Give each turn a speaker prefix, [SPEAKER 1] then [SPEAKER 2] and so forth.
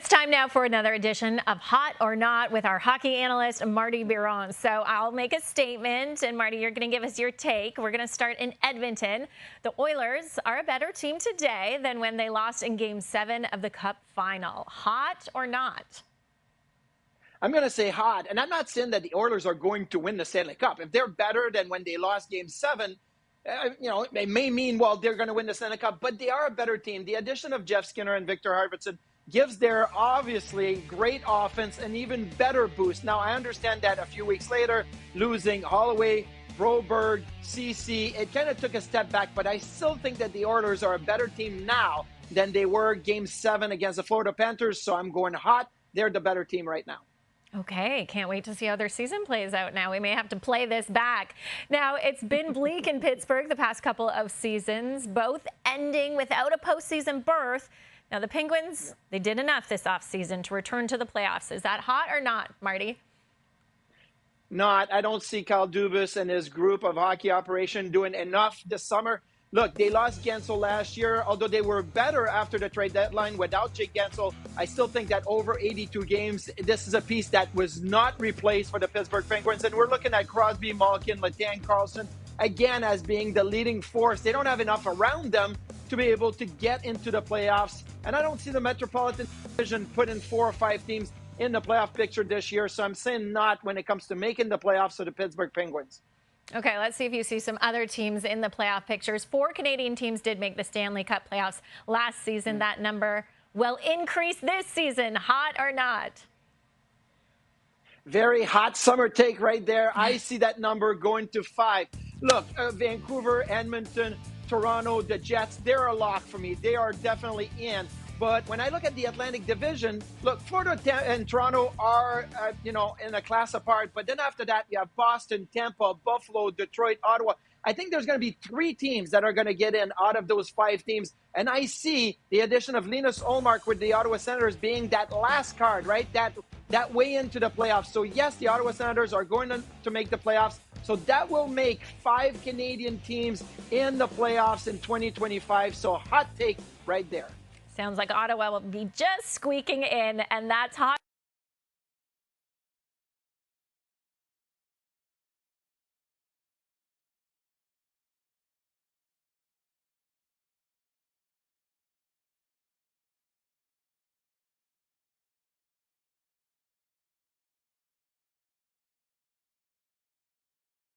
[SPEAKER 1] It's time now for another edition of Hot or Not with our hockey analyst, Martin Biron. So I'll make a statement, and Marty, you're going to give us your take. We're going to start in Edmonton. The Oilers are a better team today than when they lost in Game 7 of the Cup Final. Hot or not?
[SPEAKER 2] I'm going to say hot, and I'm not saying that the Oilers are going to win the Stanley Cup. If they're better than when they lost Game 7, it may mean, well, they're going to win the Stanley Cup, but they are a better team. The addition of Jeff Skinner and Victor Arvidsson gives their obviously great offense an even better boost. Now, I understand that a few weeks later, losing Holloway, Broberg, CC, it kind of took a step back, but I still think that the Oilers are a better team now than they were Game 7 against the Florida Panthers, so I'm going hot. They're the better team right now.
[SPEAKER 1] Okay, can't wait to see how their season plays out now. We may have to play this back. Now, it's been bleak in Pittsburgh the past couple of seasons, both ending without a postseason berth. Now, the Penguins, they did enough this offseason to return to the playoffs. Is that hot or not, Marty?
[SPEAKER 2] Not. I don't see Kyle Dubas and his group of hockey operation doing enough this summer. Look, they lost Gensel last year, although they were better after the trade deadline without Jake Gensel. I still think that over 82 games, this is a piece that was not replaced for the Pittsburgh Penguins. And we're looking at Crosby, Malkin, Letang, Carlson, again, as being the leading force. They don't have enough around them to be able to get into the playoffs. And I don't see the Metropolitan Division putting 4 or 5 teams in the playoff picture this year. So I'm saying not when it comes to making the playoffs for the Pittsburgh Penguins.
[SPEAKER 1] Okay, let's see if you see some other teams in the playoff pictures. 4 Canadian teams did make the Stanley Cup playoffs last season. That number will increase this season. Hot or not?
[SPEAKER 2] Very hot summer take right there. I see that number going to 5. Look, Vancouver, Edmonton, Toronto, the Jets, they're a lock for me. They are definitely in. But when I look at the Atlantic Division, look, Florida and Toronto are, in a class apart. But then after that, you have Boston, Tampa, Buffalo, Detroit, Ottawa. I think there's going to be 3 teams that are going to get in out of those 5 teams. And I see the addition of Linus Ullmark with the Ottawa Senators being that last card, right? That way into the playoffs. So, yes, the Ottawa Senators are going to make the playoffs. So that will make 5 Canadian teams in the playoffs in 2025. So hot take right there.
[SPEAKER 1] Sounds like Ottawa will be just squeaking in, and that's hot.